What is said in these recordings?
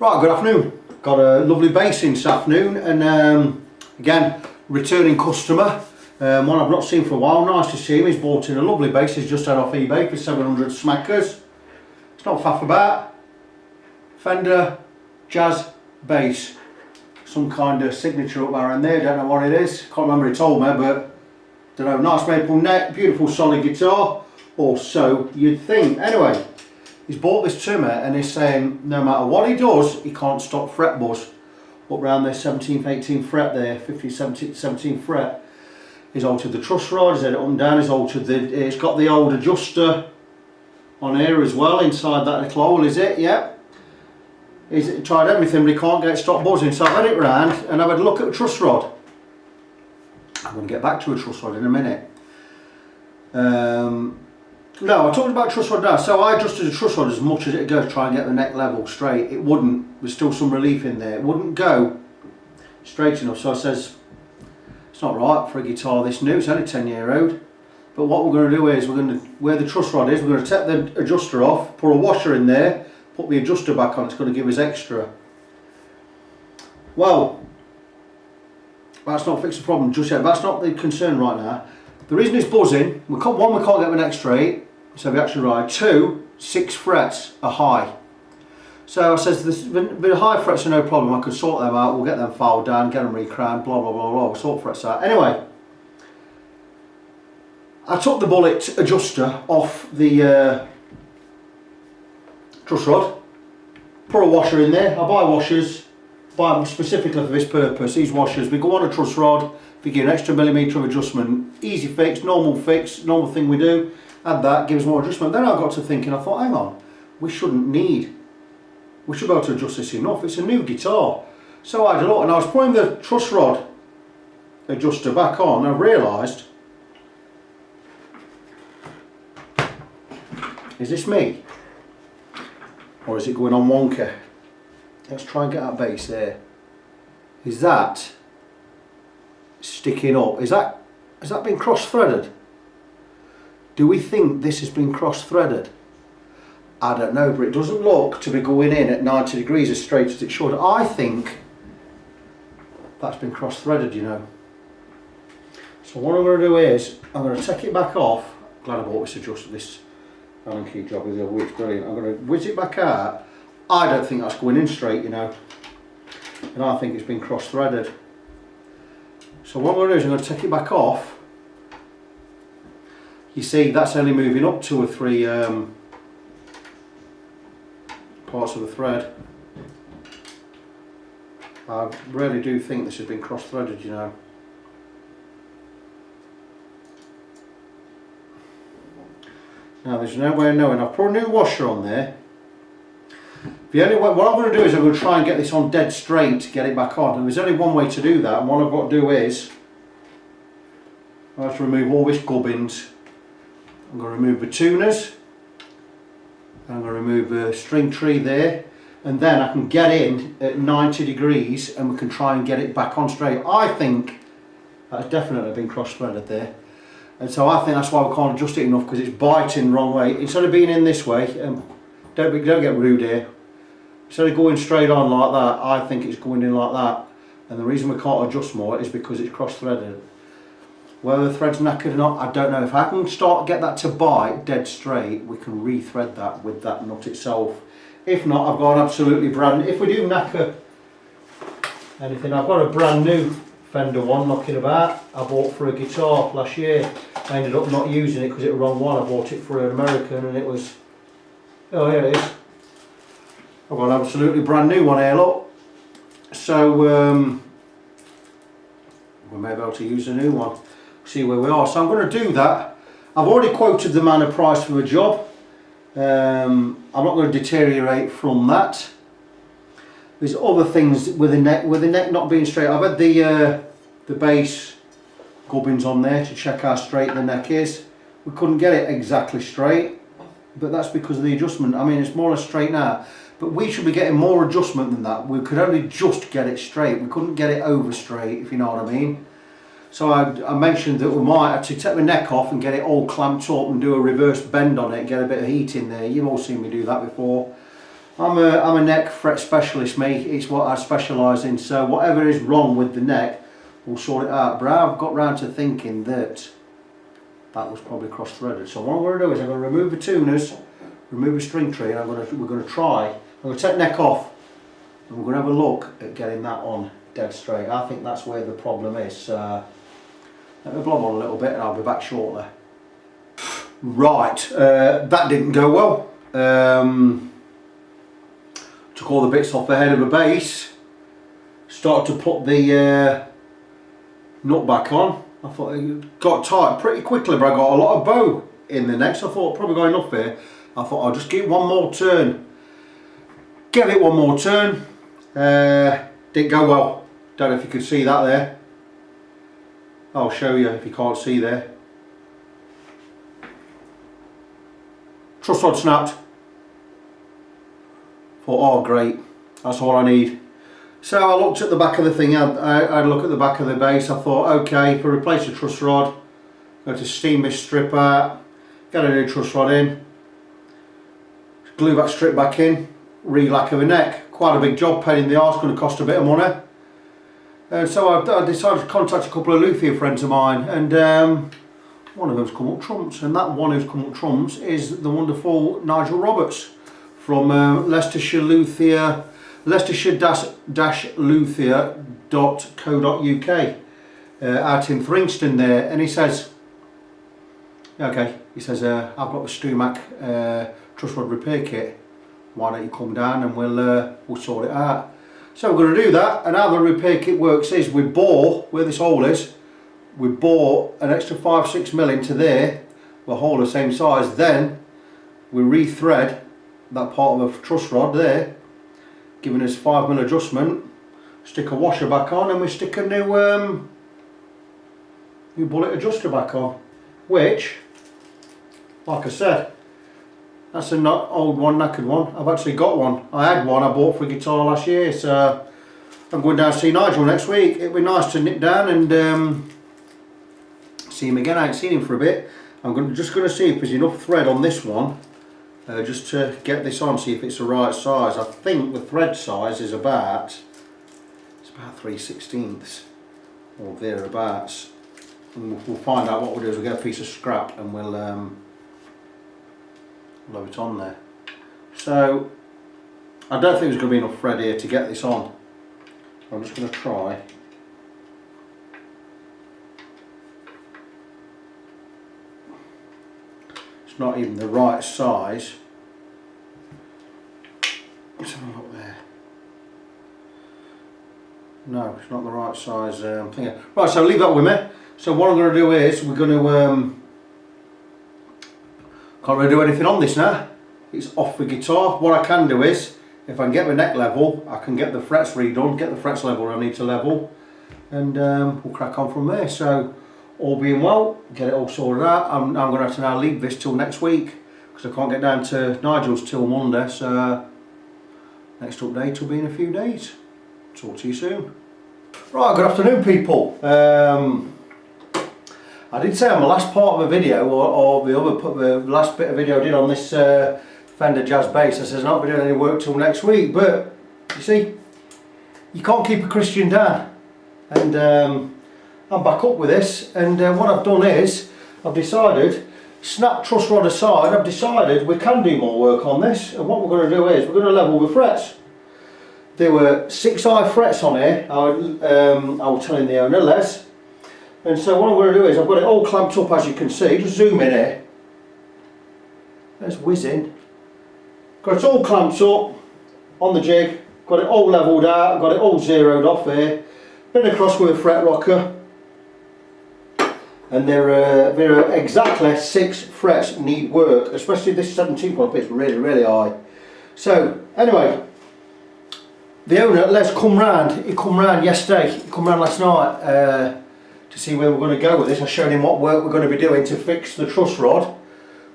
Right, good afternoon. Got a lovely bass in this afternoon, and again, returning customer, one I've not seen for a while. Nice to see him. He's bought in a lovely bass. He's just had off eBay for 700 smackers. It's not faff about. Fender Jazz bass. Some kind of signature up around there. Don't know what it is. Can't remember. He told me, but don't know. Nice maple neck, beautiful solid guitar, or so you'd think. Anyway. He's bought this trimmer and he's saying no matter what he does, he can't stop fret buzz. Up around the 17th, 18th fret there, 15th, 17th fret. He's altered the truss rod, he's had it up and down, he's altered it's got the old adjuster on here as well, inside that little hole, is it? Yep. He's tried everything but he can't get it stop buzzing, so I've had it round and I've had a look at the truss rod. I'm going to get back to a truss rod in a minute. No, I talked about truss rod now. So I adjusted the truss rod as much as it goes to try and get the neck level straight. It wouldn't. There's still some relief in there. It wouldn't go straight enough. So I says, it's not right for a guitar this new. It's only 10-year-old. But what we're going to do is, we're going to, where the truss rod is, we're going to take the adjuster off, put a washer in there, put the adjuster back on. It's going to give us extra. Well, that's not fixed the problem just yet. That's not the concern right now. The reason it's buzzing, one, we can't get the neck straight, so we actually ride. Two, 6 frets are high. So I says, the high frets are no problem, I could sort them out, we'll get them filed down, get them recrowned, blah blah blah blah, we'll sort frets out. Anyway, I took the bullet adjuster off the truss rod, put a washer in there. I buy washers, buy them specifically for this purpose. These washers, we go on a truss rod, we give an extra millimetre of adjustment, easy fix, normal thing we do, add that, gives more adjustment. Then I got to thinking, I thought, hang on, we should be able to adjust this enough, it's a new guitar. So I had a look and I was putting the truss rod adjuster back on and I realised, is this me? Or is it going on wonky? Let's try and get that bass there. Is that sticking up? Has that been cross-threaded? Do we think this has been cross-threaded? I don't know, but it doesn't look to be going in at 90 degrees as straight as it should. I think that's been cross-threaded, you know. So what I'm going to do is, I'm going to take it back off. Glad I bought this adjuster, this Allen key job with the other week, brilliant. I'm going to whiz it back out. I don't think that's going in straight, you know. And I think it's been cross-threaded. So what I'm going to do is I'm going to take it back off. You see, that's only moving up 2 or 3 parts of the thread. I really do think this has been cross-threaded, you know. Now there's no way of knowing. I've put a new washer on there. The only way, what I'm going to do is I'm going to try and get this on dead straight to get it back on, and there's only one way to do that, and what I've got to do is I have to remove all this gubbins. I'm going to remove the tuners, and I'm going to remove the string tree there, and then I can get in at 90 degrees and we can try and get it back on straight. I think that's definitely been cross-threaded there, and so I think that's why we can't adjust it enough, because it's biting the wrong way. Instead of being in this way, don't get rude here. Instead of going straight on like that, I think it's going in like that. And the reason we can't adjust more is because it's cross-threaded. Whether the thread's knackered or not, I don't know. If I can get that to bite dead straight, we can re-thread that with that nut itself. If not, I've got an absolutely brand new, if we do knacker anything, I've got a brand new Fender one knocking about. I bought for a guitar last year. I ended up not using it because it was the wrong one. I bought it for an American and it was, oh here it is. I've got an absolutely brand new one here, look. So we may be able to use a new one. See where we are. So I'm going to do that. I've already quoted the man a price for the job. I'm not going to deteriorate from that. There's other things with the neck not being straight. I've had the bass gubbins on there to check how straight the neck is. We couldn't get it exactly straight, but that's because of the adjustment. I mean, it's more or less straight now. But we should be getting more adjustment than that. We could only just get it straight. We couldn't get it over straight, if you know what I mean. So I mentioned that we might have to take the neck off and get it all clamped up and do a reverse bend on it, get a bit of heat in there. You've all seen me do that before. I'm a neck fret specialist, mate. It's what I specialise in, so whatever is wrong with the neck, we'll sort it out. But I've got round to thinking that was probably cross-threaded. So what I'm going to do is I'm going to remove the tuners, remove the string tree, and we're going to try. I'm going to take neck off, and we're going to have a look at getting that on dead straight. I think that's where the problem is. Let me blob on a little bit, and I'll be back shortly. Right, that didn't go well. Took all the bits off the head of the bass, started to put the nut back on. I thought it got tight pretty quickly, but I got a lot of bow in the neck, so I thought probably got enough here. I thought I'll just give it one more turn. Give it one more turn. Didn't go well. Don't know if you can see that there. I'll show you if you can't see there. Truss rod snapped. Thought, oh great, that's all I need. So I looked at the back of the thing, I had a look at the back of the bass. I thought, okay, if I replace the truss rod, go to steam this strip out, get a new truss rod in, glue that strip back in, re-lacquer the neck. Quite a big job, pain in the arse, going to cost a bit of money. And so I decided to contact a couple of luthier friends of mine, and one of them's come up trumps, and that one who's come up trumps is the wonderful Nigel Roberts from Leicestershire Luthier, Leicestershire-luthier.co.uk, out in Thringston there. And he says, okay, he says, I've got the Stumac truss rod repair kit, why don't you come down and we'll sort it out. So we're going to do that. And how the repair kit works is we bore, where this hole is, we bore an extra 5-6 mil into there, the hole the same size, then we re-thread that part of a truss rod there, giving us 5 mil adjustment, stick a washer back on, and we stick a new bullet adjuster back on, which, like I said, that's an old one, knackered one. I've actually got one. I had one I bought for a guitar last year, so I'm going down to see Nigel next week. It'd be nice to nip down and see him again. I ain't seen him for a bit. I'm just going to see if there's enough thread on this one, just to get this on, see if it's the right size. I think the thread size is about 3/16 or thereabouts. And we'll find out. What we'll do is we'll get a piece of scrap and we'll have it on there. So I don't think there's going to be enough thread here to get this on. I'm just going to try. It's not even the right size. Let's have a look there. No, it's not the right size thing. Right, so leave that with me. So what I'm going to do is we're going to can't really do anything on this now. It's off the guitar. What I can do is, if I can get the neck level, I can get the frets redone, get the frets level I need to level, and we'll crack on from there. So all being well, get it all sorted out. I'm going to have to now leave this till next week because I can't get down to Nigel's till Monday. So next update will be in a few days. Talk to you soon. Right, good afternoon people. I did say on the last part of the video, or the last bit of video I did on this Fender Jazz bass, I says I'm not be doing any work till next week, but you see, you can't keep a Christian down. And I'm back up with this, and what I've done is, I've decided, snap truss rod aside, I've decided we can do more work on this, and what we're going to do is, we're going to level the frets. There were 6i frets on here, I was telling the owner, Les. And so what I'm going to do is, I've got it all clamped up as you can see, just zoom in here. There's whizzing. Got it all clamped up on the jig, got it all levelled out, got it all zeroed off here. Been across with a fret rocker. And there are exactly 6 frets need work, especially this 17th one, it's really, really high. So, anyway, the owner, Les, come round. He come round yesterday, he come round last night. To see where we're going to go with this. I showed him what work we're going to be doing to fix the truss rod,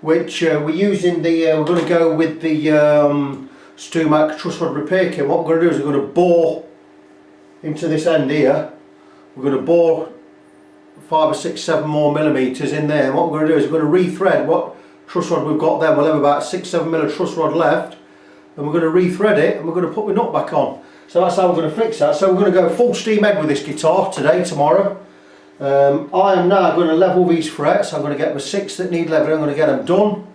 which we're using we're going to go with the Stumac truss rod repair kit. What we're going to do is we're going to bore into this end here. We're going to bore 5 or 6, 7 more millimetres in there, and what we're going to do is we're going to re-thread what truss rod we've got there. We'll have about 6-7 mil of truss rod left, and we're going to re-thread it, and we're going to put the nut back on. So that's how we're going to fix that. So we're going to go full steam ahead with this guitar today, tomorrow. I am now going to level these frets. I'm going to get the 6 that need leveling, I'm going to get them done.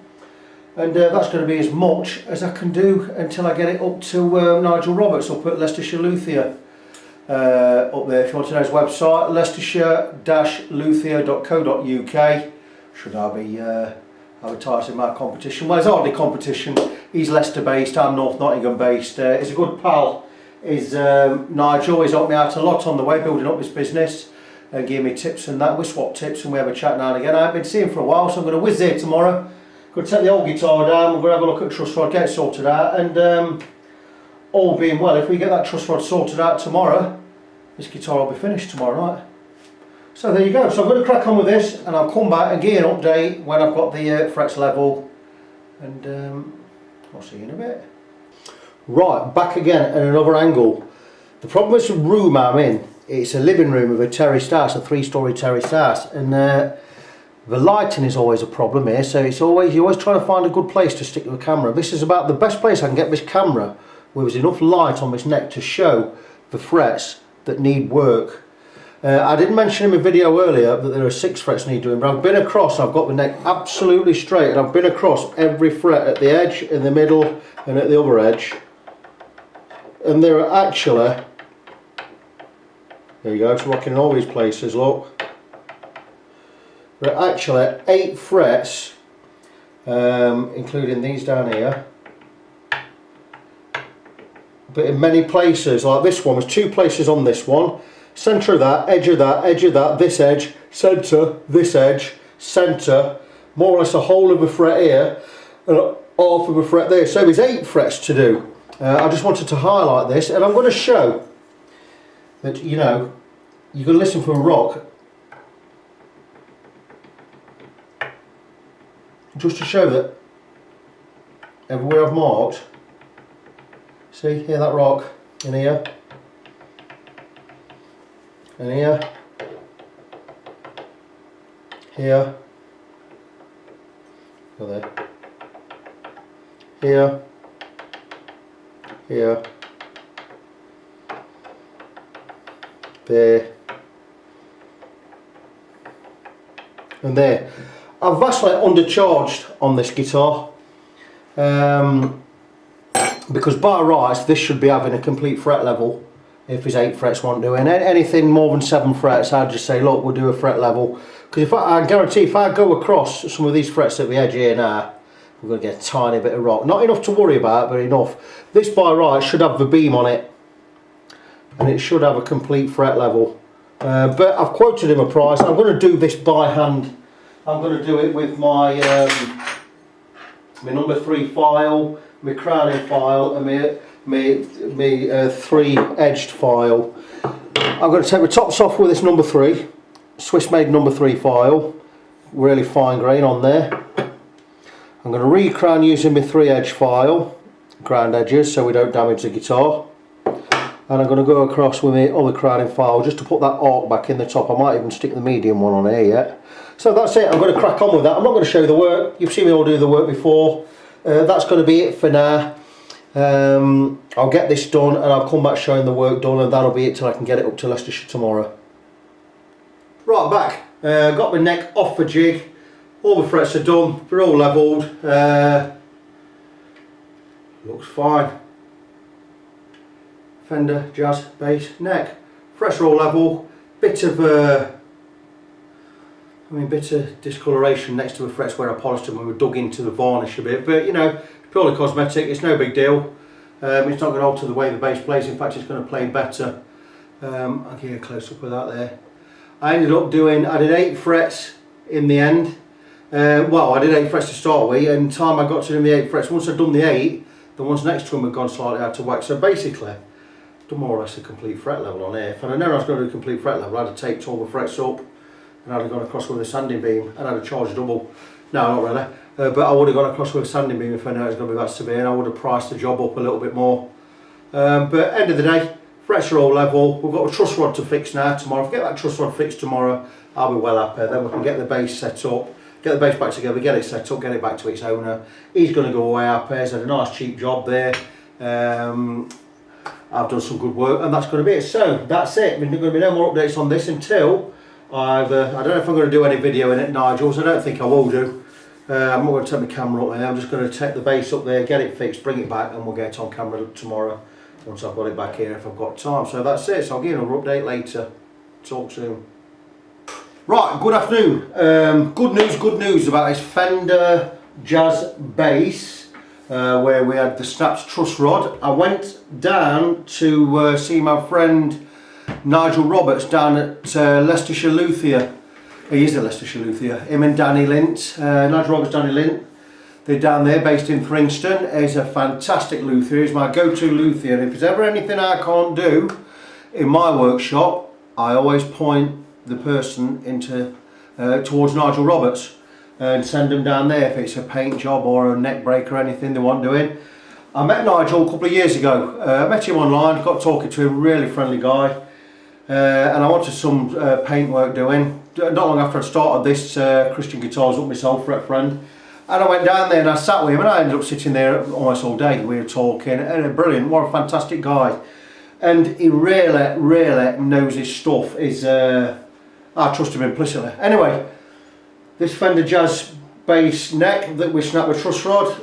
And that's going to be as much as I can do until I get it up to Nigel Roberts up at Leicestershire Luthier. Up there, if you want to know his website, leicestershire-luthier.co.uk. Should I be advertising my competition? Well, it's hardly competition. He's Leicester based, I'm North Nottingham based. He's a good pal. Is Nigel. He's helped me out a lot on the way building up this business and giving me tips and that. We swap tips and we have a chat now and again. I haven't been seeing him for a while, so I'm going to whiz there tomorrow. Going to take the old guitar down, we're going to have a look at truss rod, get it sorted out, and all being well, if we get that truss rod sorted out tomorrow, this guitar will be finished tomorrow night. So there you go. So I'm going to crack on with this, and I'll come back and give you an update when I've got the frets level, and I'll see you in a bit. Right, back again at another angle. The problem with the room I'm in, it's a living room with a terraced house, a 3-storey terraced house, and the lighting is always a problem here. So it's always, you're always trying to find a good place to stick the camera. This is about the best place I can get this camera with enough light on this neck to show the frets that need work. I didn't mention in my video earlier that there are 6 frets need doing, but I've been across, I've got the neck absolutely straight, and I've been across every fret at the edge, in the middle, and at the other edge. And there are actually, there you go, it's rocking in all these places, look. There are actually 8 frets, including these down here. But in many places, like this one, there's 2 places on this one. Centre of that, edge of that, edge of that, this edge, centre, this edge, centre, more or less a whole of a fret here, and half of a fret there. So there's 8 frets to do. I just wanted to highlight this, and I'm going to show that, you know, you can listen for a rock. Just to show that everywhere I've marked, see, hear that rock in here, and here, here, go there, here, here, there, and there. I've vastly undercharged on this guitar because by rights this should be having a complete fret level. If his 8 frets won't do it, and anything more than 7 frets, I'd just say, look, we'll do a fret level. Because if I guarantee, if I go across some of these frets at the edge here now, we're going to get a tiny bit of rock. Not enough to worry about, but enough. This by right should have the beam on it, and it should have a complete fret level. But I've quoted him a price. I'm going to do this by hand. I'm going to do it with my my number 3 file, my crowning file, and my 3 edged file. I'm going to take the tops off with this number 3, Swiss made number 3 file, really fine grain on there. I'm going to re-crown using my 3 edge file, ground edges, so we don't damage the guitar. And I'm going to go across with my other crowning file just to put that arc back in the top. I might even stick the medium one on here yet. So that's it, I'm going to crack on with that. I'm not going to show you the work, you've seen me all do the work before. That's going to be it for now. I'll get this done and I'll come back showing the work done, and that'll be it till I can get it up to Leicestershire tomorrow. Right, back. Got my neck off the jig. All the frets are done. They're all levelled. Looks fine. Fender Jazz bass neck. Frets are all level. Bit of bit of discoloration next to the frets where I polished them when we dug into the varnish a bit, but you know, purely cosmetic, it's no big deal. It's not going to alter the way the bass plays, in fact it's going to play better. I'll give you a close up of that there. I ended up doing, I did 8 frets in the end. Well, I did 8 frets to start with, and time I got to doing the 8 frets, once I'd done the 8, the ones next to them had gone slightly out of whack. So basically, I've done more or less a complete fret level on here. If I'd known I was going to do a complete fret level, I'd have taped all the frets up, and I'd have gone across with a sanding beam, and I'd have charged double. No, not really. But I would have gone across with a sanding beam if I knew it was going to be that severe, and I would have priced the job up a little bit more. But end of the day, frets are all level. We've got a truss rod to fix now tomorrow. If I get that truss rod fixed tomorrow, I'll be well happy. Then we can get the bass set up, get the bass back together, get it set up, get it back to its owner. He's going to go away happy. He's had a nice cheap job there. I've done some good work, and that's going to be it. So that's it. There's going to be no more updates on this until I don't know if I'm going to do any video in it, Nigel's. I don't think I will do. I'm not going to take my camera up there. I'm just going to take the bass up there, get it fixed, bring it back, and we'll get it on camera tomorrow once I've got it back here if I've got time. So that's it. So I'll give you another update later. Talk soon. Right, good afternoon. Good news about this Fender Jazz bass where we had the snapped truss rod. I went down to see my friend Nigel Roberts down at Leicestershire Luthier. He is at Leicestershire Luthier. Him and Danny Lint, Nigel Roberts, Danny Lint. They're down there, based in Thringston. He's a fantastic luthier. He's my go-to luthier. And if there's ever anything I can't do in my workshop, I always point the person into towards Nigel Roberts and send them down there if it's a paint job or a neck break or anything they want doing. I met Nigel a couple of years ago. I met him online, got talking to him, really friendly guy. And I wanted some paint work doing. Not long after I started this, Christian Guitars up myself for a friend. And I went down there and I sat with him, and I ended up sitting there almost all day. We were talking, and brilliant, what a fantastic guy. And he really knows his stuff. I trust him implicitly. Anyway, this Fender Jazz bass neck that we snapped with truss rod,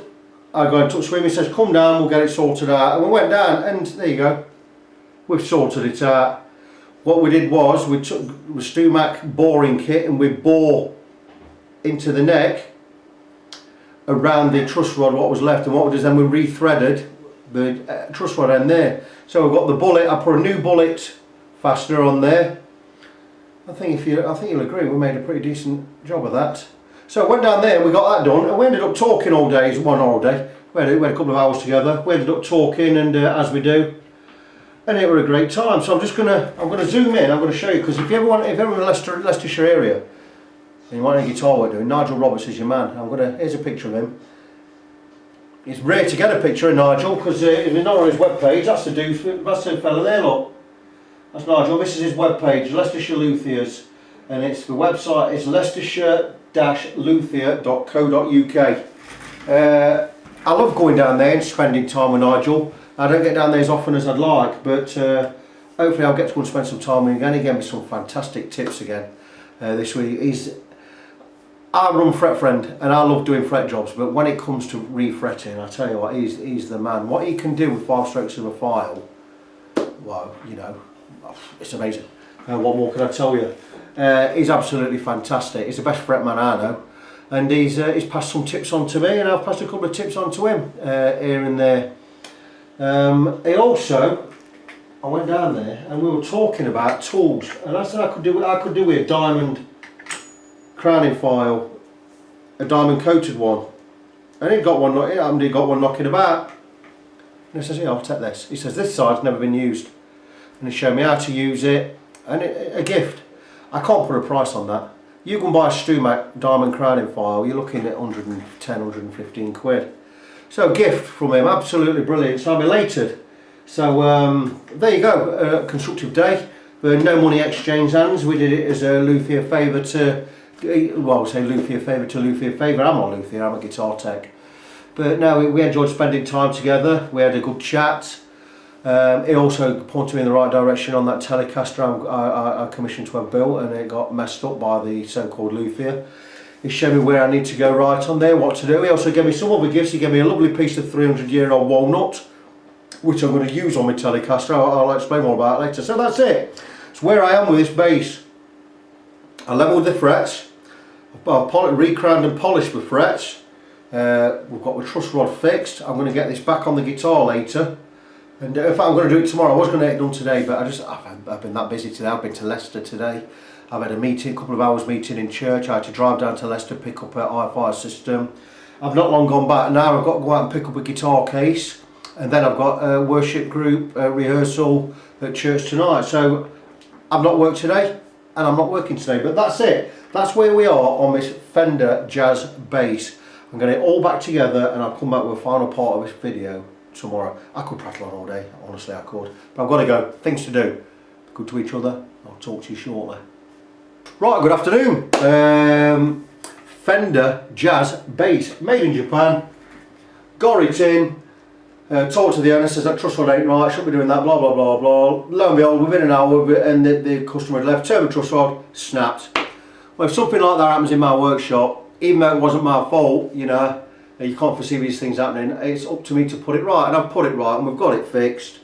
I got in touch with him, he says come down, we'll get it sorted out. And we went down, and there you go, we've sorted it out. What we did was, we took the Stumac boring kit and we bore into the neck around the truss rod what was left, and what we did is then we rethreaded the truss rod end there. So we've got the bullet. I put a new bullet fastener on there. I think you'll agree we made a pretty decent job of that. So I went down there and we got that done, and we ended up talking all day. Well, not all day. We had a couple of hours together. We ended up talking, and as we do, and it was a great time. So I'm gonna zoom in. I'm gonna show you, because if you're in the Leicestershire area and you want any guitar work doing, Nigel Roberts is your man. Here's a picture of him. It's rare to get a picture of Nigel, because if you're not on his webpage, that's the fella there, look. That's Nigel. This is his webpage, Leicestershire Luthiers, and the website is leicestershire-luthier.co.uk. I love going down there and spending time with Nigel. I don't get down there as often as I'd like, but hopefully I'll get to go and spend some time with him again. He gave me some fantastic tips again this week. I run Fret Friend and I love doing fret jobs, but when it comes to refretting, I tell you what, he's the man. What he can do with 5 strokes of a file, well, you know, it's amazing. What more can I tell you? He's absolutely fantastic. He's the best fret man I know, and he's passed some tips on to me, and I've passed a couple of tips on to him here and there. He also, I went down there and we were talking about tools, and I said I could do with a diamond crowning file, a diamond coated one, and he got one knocking about. And he says, yeah, I'll take this. He says this side's never been used, and he showed me how to use it, and a gift. I can't put a price on that. You can buy a Stumac diamond crowning file, you're looking at 110, 115 quid. So a gift from him, absolutely brilliant. So I'm elated. So there you go, constructive day. No money exchanged hands. We did it as a luthier favour to, well, I say luthier favour to luthier favour. I'm not a luthier, I'm a guitar tech. But no, we enjoyed spending time together. We had a good chat. He also pointed me in the right direction on that Telecaster I commissioned to have built, and it got messed up by the so-called luthier. He showed me where I need to go right on there, what to do. He also gave me some other gifts. He gave me a lovely piece of 300-year-old walnut, which I'm going to use on my Telecaster. I'll explain more about it later. So that's it. It's where I am with this bass. I leveled the frets. I've re-crowned and polished the frets. We've got the truss rod fixed. I'm going to get this back on the guitar later. And in fact, I'm going to do it tomorrow. I was going to get it done today, but I've been that busy today. I've been to Leicester today. I've had a couple of hours meeting in church. I had to drive down to Leicester, pick up an hi-fi system. I've not long gone back. Now I've got to go out and pick up a guitar case, and then I've got a worship group rehearsal at church tonight. So I've not worked today, and I'm not working today. But that's it. That's where we are on this Fender Jazz bass. I'm going to get it all back together, and I'll come back with a final part of this video tomorrow. I could prattle on all day, honestly I could. But I've got to go. Things to do. Good to each other. I'll talk to you shortly. Right, good afternoon. Fender Jazz bass, made in Japan. Got it in, talked to the owner, says that truss rod ain't right, shouldn't be doing that, blah blah blah blah. Lo and behold, within an hour, and the customer had left, turned the truss rod, snapped. Well, if something like that happens in my workshop, even though it wasn't my fault, you know, you can't foresee these things happening, it's up to me to put it right, and I've put it right, and we've got it fixed.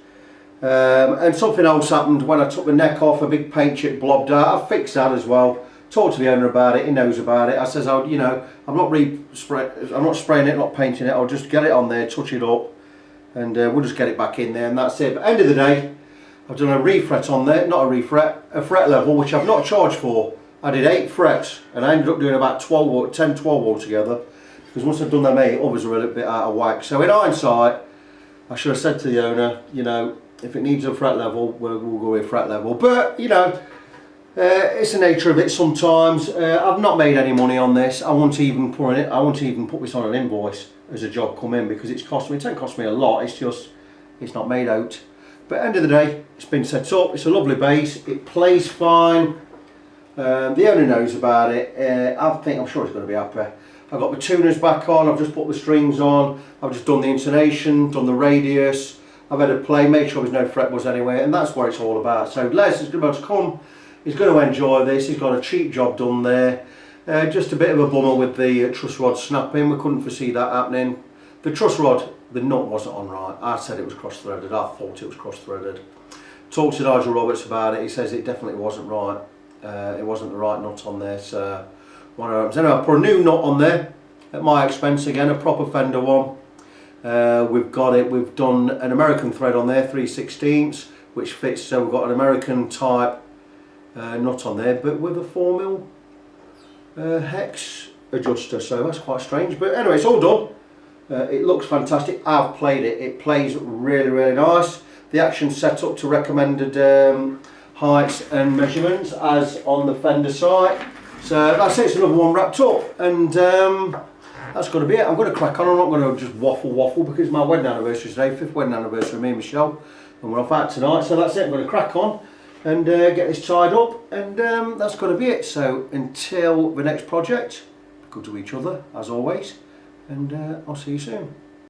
And something else happened when I took the neck off, a big paint chip blobbed out. I fixed that as well. Talked to the owner about it, he knows about it. I says, you know, I'm not spraying it, not painting it, I'll just get it on there, touch it up, and we'll just get it back in there, and that's it. But end of the day, I've done a refret on there, not a refret, a fret level, which I've not charged for. I did 8 frets, and I ended up doing about 10, 12 altogether, because once I've done them 8, others are a little bit out of whack. So in hindsight, I should have said to the owner, you know, if it needs a fret level, we'll go with fret level. But, you know, it's the nature of it sometimes. I've not made any money on this. I won't even put this on an invoice as a job come in, because it's cost me, it ain't cost me a lot, it's just, it's not made out. But end of the day, it's been set up, it's a lovely bass, it plays fine. The owner knows about it. I'm sure he's going to be happy. I've got the tuners back on, I've just put the strings on, I've just done the intonation, done the radius, I've had a play, made sure there's no fret buzz anywhere, and that's what it's all about. So Les is about to come, he's going to enjoy this, he's got a cheap job done there. Just a bit of a bummer with the truss rod snapping, we couldn't foresee that happening. The truss rod, the nut wasn't on right, I said it was cross-threaded, I thought it was cross-threaded. Talked to Nigel Roberts about it, he says it definitely wasn't right. It wasn't the right nut on there, so one of those. Anyway, I put a new nut on there at my expense again, a proper Fender one. We've done an American thread on there, 3/16, which fits, so we've got an American type nut on there, but with a 4mm hex adjuster, so that's quite strange. But anyway, it's all done. It looks fantastic. I've played it. It plays really, really nice. The action's set up to recommended heights and measurements as on the Fender site. So that's it, it's another one wrapped up, and that's going to be it. I'm going to crack on, I'm not going to just waffle because it's my wedding anniversary today, 5th wedding anniversary of me and Michelle, and we're off out tonight, so that's it. I'm going to crack on and get this tied up, and that's going to be it. So until the next project, good to each other as always, and I'll see you soon.